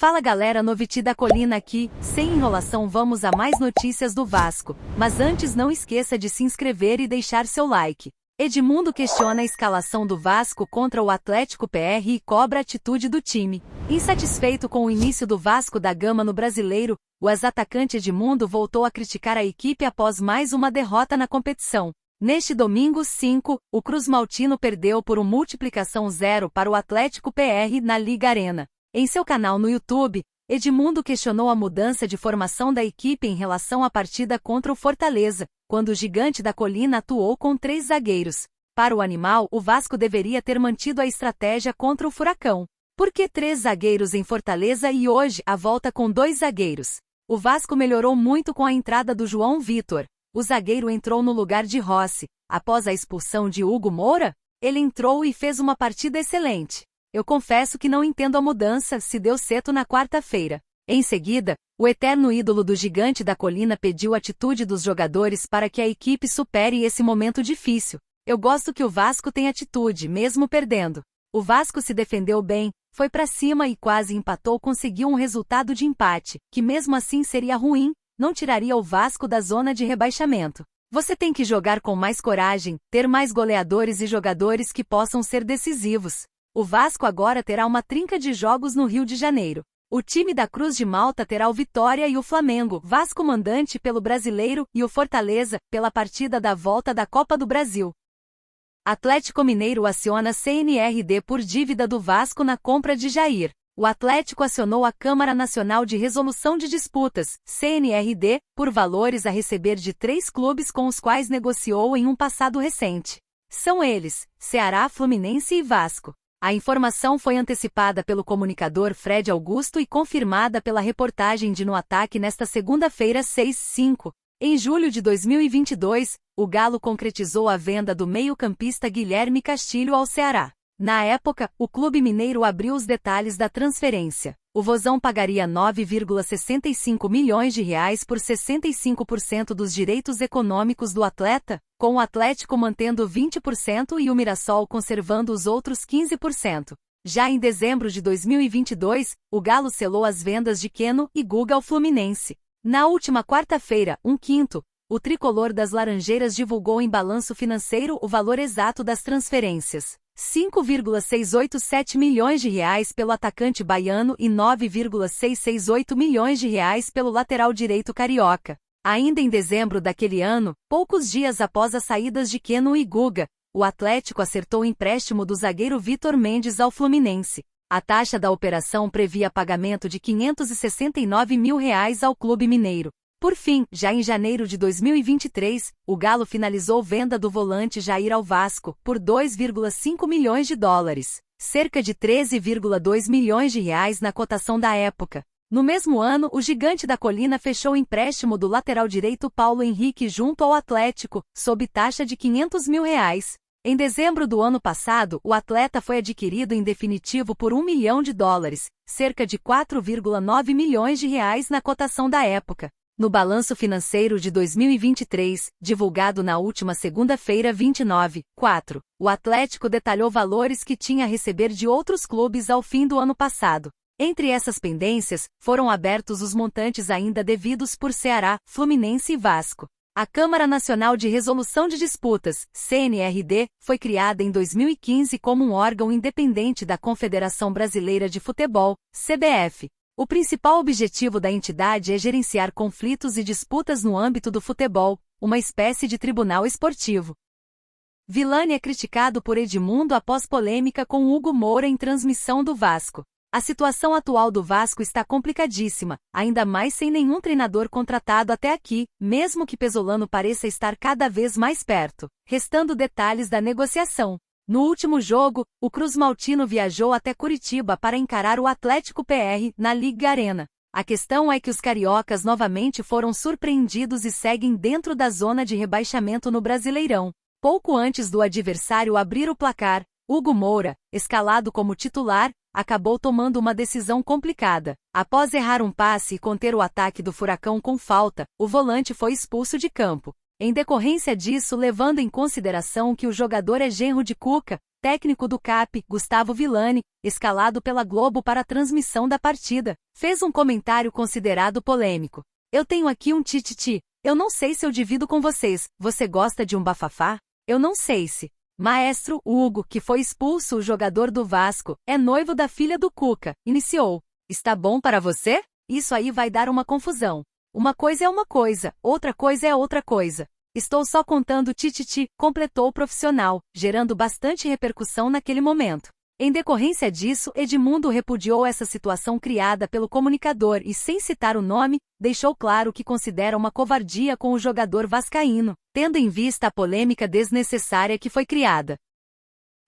Fala galera, Noviti da Colina aqui, sem enrolação vamos a mais notícias do Vasco, mas antes não esqueça de se inscrever e deixar seu like. Edmundo questiona a escalação do Vasco contra o Atlético PR e cobra a atitude do time. Insatisfeito com o início do Vasco da Gama no Brasileiro, o ex-atacante Edmundo voltou a criticar a equipe após mais uma derrota na competição. Neste domingo 5, o Cruz Maltino perdeu por multiplicação 0 para o Atlético PR na Liga Arena. Em seu canal no YouTube, Edmundo questionou a mudança de formação da equipe em relação à partida contra o Fortaleza, quando o Gigante da Colina atuou com 3 zagueiros. Para o animal, o Vasco deveria ter mantido a estratégia contra o Furacão. Por que 3 zagueiros em Fortaleza e hoje a volta com 2 zagueiros? O Vasco melhorou muito com a entrada do João Vitor. O zagueiro entrou no lugar de Rossi. Após a expulsão de Hugo Moura, ele entrou e fez uma partida excelente. Eu confesso que não entendo a mudança, se deu certo na quarta-feira. Em seguida, o eterno ídolo do Gigante da Colina pediu atitude dos jogadores para que a equipe supere esse momento difícil. Eu gosto que o Vasco tenha atitude, mesmo perdendo. O Vasco se defendeu bem, foi pra cima e quase empatou, conseguiu um resultado de empate, que mesmo assim seria ruim, não tiraria o Vasco da zona de rebaixamento. Você tem que jogar com mais coragem, ter mais goleadores e jogadores que possam ser decisivos. O Vasco agora terá uma trinca de jogos no Rio de Janeiro. O time da Cruz de Malta terá o Vitória e o Flamengo, Vasco mandante pelo Brasileiro e o Fortaleza, pela partida da volta da Copa do Brasil. Atlético Mineiro aciona CNRD por dívida do Vasco na compra de Jair. O Atlético acionou a Câmara Nacional de Resolução de Disputas, CNRD, por valores a receber de 3 clubes com os quais negociou em um passado recente. São eles, Ceará, Fluminense e Vasco. A informação foi antecipada pelo comunicador Fred Augusto e confirmada pela reportagem de No Ataque nesta segunda-feira 6/5. Em julho de 2022, o Galo concretizou a venda do meio-campista Guilherme Castilho ao Ceará. Na época, o clube mineiro abriu os detalhes da transferência. O Vozão pagaria 9,65 milhões de reais por 65% dos direitos econômicos do atleta, com o Atlético mantendo 20% e o Mirassol conservando os outros 15%. Já em dezembro de 2022, o Galo selou as vendas de Keno e Guga ao Fluminense. Na última quarta-feira, 1/5, o tricolor das Laranjeiras divulgou em balanço financeiro o valor exato das transferências. 5,687 milhões de reais pelo atacante baiano e 9,668 milhões de reais pelo lateral direito carioca. Ainda em dezembro daquele ano, poucos dias após as saídas de Keno e Guga, o Atlético acertou o empréstimo do zagueiro Vitor Mendes ao Fluminense. A taxa da operação previa pagamento de 569 mil reais ao clube mineiro. Por fim, já em janeiro de 2023, o Galo finalizou venda do volante Jair ao Vasco, por 2,5 milhões de dólares, cerca de 13,2 milhões de reais na cotação da época. No mesmo ano, o Gigante da Colina fechou o empréstimo do lateral direito Paulo Henrique junto ao Atlético, sob taxa de 500 mil reais. Em dezembro do ano passado, o atleta foi adquirido em definitivo por 1 milhão de dólares, cerca de 4,9 milhões de reais na cotação da época. No balanço financeiro de 2023, divulgado na última segunda-feira 29/4, o Atlético detalhou valores que tinha a receber de outros clubes ao fim do ano passado. Entre essas pendências, foram abertos os montantes ainda devidos por Ceará, Fluminense e Vasco. A Câmara Nacional de Resolução de Disputas, CNRD, foi criada em 2015 como um órgão independente da Confederação Brasileira de Futebol, CBF. O principal objetivo da entidade é gerenciar conflitos e disputas no âmbito do futebol, uma espécie de tribunal esportivo. Villani é criticado por Edmundo após polêmica com Hugo Moura em transmissão do Vasco. A situação atual do Vasco está complicadíssima, ainda mais sem nenhum treinador contratado até aqui, mesmo que Pesolano pareça estar cada vez mais perto, restando detalhes da negociação. No último jogo, o Cruz Maltino viajou até Curitiba para encarar o Atlético PR na Liga Arena. A questão é que os cariocas novamente foram surpreendidos e seguem dentro da zona de rebaixamento no Brasileirão. Pouco antes do adversário abrir o placar, Hugo Moura, escalado como titular, acabou tomando uma decisão complicada. Após errar um passe e conter o ataque do Furacão com falta, o volante foi expulso de campo. Em decorrência disso, levando em consideração que o jogador é genro de Cuca, técnico do CAP, Gustavo Villani, escalado pela Globo para a transmissão da partida, fez um comentário considerado polêmico. Eu tenho aqui um tititi. Eu não sei se eu divido com vocês. Você gosta de um bafafá? Eu não sei se. Maestro Hugo, que foi expulso, o jogador do Vasco, é noivo da filha do Cuca, iniciou. Está bom para você? Isso aí vai dar uma confusão. Uma coisa é uma coisa, outra coisa é outra coisa. Estou só contando tititi, completou o profissional, gerando bastante repercussão naquele momento. Em decorrência disso, Edmundo repudiou essa situação criada pelo comunicador e, sem citar o nome, deixou claro que considera uma covardia com o jogador vascaíno, tendo em vista a polêmica desnecessária que foi criada.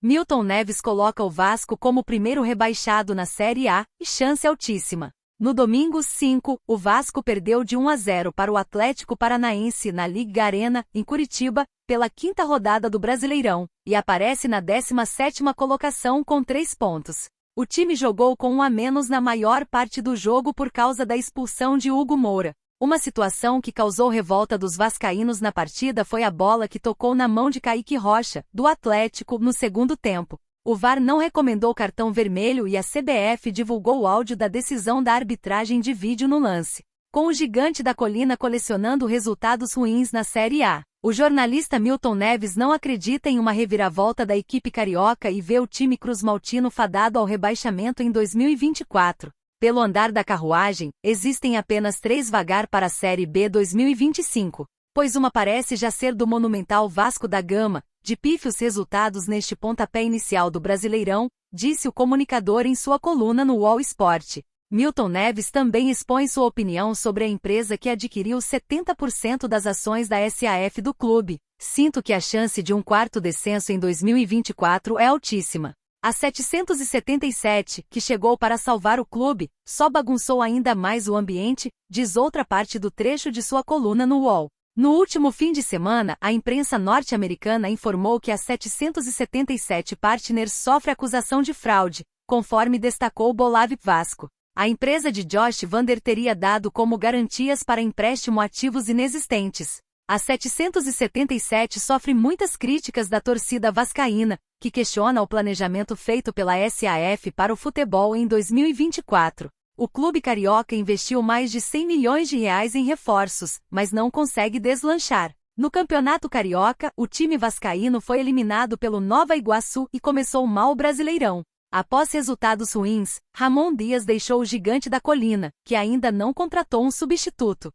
Milton Neves coloca o Vasco como o primeiro rebaixado na Série A, e chance altíssima. No domingo 5, o Vasco perdeu de 1-0 para o Atlético Paranaense na Liga Arena, em Curitiba, pela 5ª rodada do Brasileirão, e aparece na 17ª colocação com 3 pontos. O time jogou com 1 a menos na maior parte do jogo por causa da expulsão de Hugo Moura. Uma situação que causou revolta dos vascaínos na partida foi a bola que tocou na mão de Kaique Rocha, do Atlético, no segundo tempo. O VAR não recomendou cartão vermelho e a CBF divulgou o áudio da decisão da arbitragem de vídeo no lance. Com o Gigante da Colina colecionando resultados ruins na Série A, o jornalista Milton Neves não acredita em uma reviravolta da equipe carioca e vê o time cruzmaltino fadado ao rebaixamento em 2024. Pelo andar da carruagem, existem apenas 3 vagas para a Série B 2025, pois uma parece já ser do monumental Vasco da Gama, de pífios resultados neste pontapé inicial do Brasileirão, disse o comunicador em sua coluna no UOL Sport. Milton Neves também expõe sua opinião sobre a empresa que adquiriu 70% das ações da SAF do clube. Sinto que a chance de um quarto descenso em 2024 é altíssima. A 777, que chegou para salvar o clube, só bagunçou ainda mais o ambiente, diz outra parte do trecho de sua coluna no UOL. No último fim de semana, a imprensa norte-americana informou que a 777 Partners sofre acusação de fraude, conforme destacou o Bolave Vasco. A empresa de Josh Vander teria dado como garantias para empréstimo ativos inexistentes. A 777 sofre muitas críticas da torcida vascaína, que questiona o planejamento feito pela SAF para o futebol em 2024. O clube carioca investiu mais de 100 milhões de reais em reforços, mas não consegue deslanchar. No Campeonato Carioca, o time vascaíno foi eliminado pelo Nova Iguaçu e começou mal o Brasileirão. Após resultados ruins, Ramon Dias deixou o Gigante da Colina, que ainda não contratou um substituto.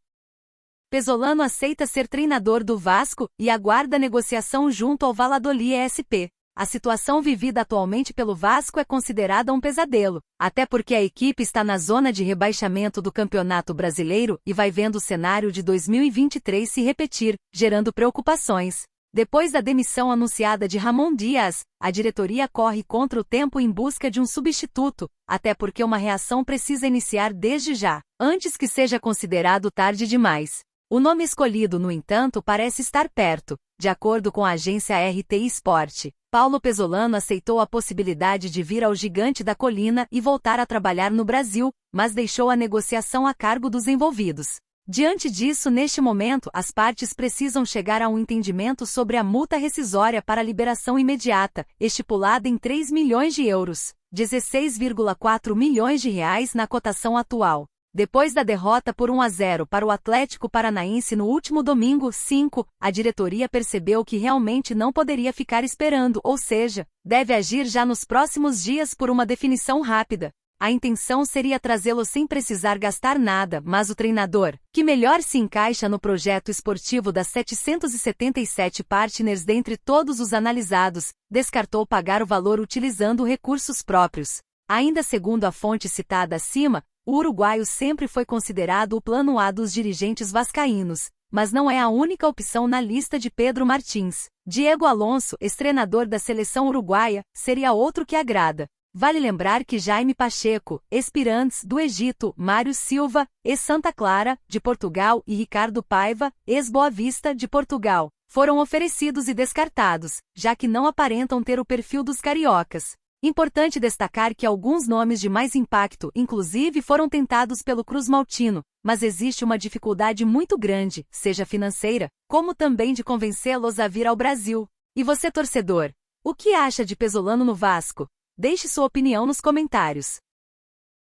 Pesolano aceita ser treinador do Vasco e aguarda negociação junto ao Valladolid SP. A situação vivida atualmente pelo Vasco é considerada um pesadelo, até porque a equipe está na zona de rebaixamento do Campeonato Brasileiro e vai vendo o cenário de 2023 se repetir, gerando preocupações. Depois da demissão anunciada de Ramon Dias, a diretoria corre contra o tempo em busca de um substituto, até porque uma reação precisa iniciar desde já, antes que seja considerado tarde demais. O nome escolhido, no entanto, parece estar perto. De acordo com a agência RTI Sport, Paulo Pesolano aceitou a possibilidade de vir ao Gigante da Colina e voltar a trabalhar no Brasil, mas deixou a negociação a cargo dos envolvidos. Diante disso, neste momento, as partes precisam chegar a um entendimento sobre a multa rescisória para liberação imediata, estipulada em 3 milhões de euros, 16,4 milhões de reais na cotação atual. Depois da derrota por 1-0 para o Atlético Paranaense no último domingo 5, a diretoria percebeu que realmente não poderia ficar esperando, ou seja, deve agir já nos próximos dias por uma definição rápida. A intenção seria trazê-lo sem precisar gastar nada, mas o treinador, que melhor se encaixa no projeto esportivo das 777 Partners dentre todos os analisados, descartou pagar o valor utilizando recursos próprios. Ainda segundo a fonte citada acima, o uruguaio sempre foi considerado o plano A dos dirigentes vascaínos, mas não é a única opção na lista de Pedro Martins. Diego Alonso, ex-treinador da seleção uruguaia, seria outro que agrada. Vale lembrar que Jaime Pacheco, ex-Pirantes, do Egito, Mário Silva, ex-Santa Clara, de Portugal e Ricardo Paiva, ex-Boa Vista, de Portugal, foram oferecidos e descartados, já que não aparentam ter o perfil dos cariocas. Importante destacar que alguns nomes de mais impacto, inclusive, foram tentados pelo cruzmaltino, mas existe uma dificuldade muito grande, seja financeira, como também de convencê-los a vir ao Brasil. E você, torcedor? O que acha de Pesolano no Vasco? Deixe sua opinião nos comentários.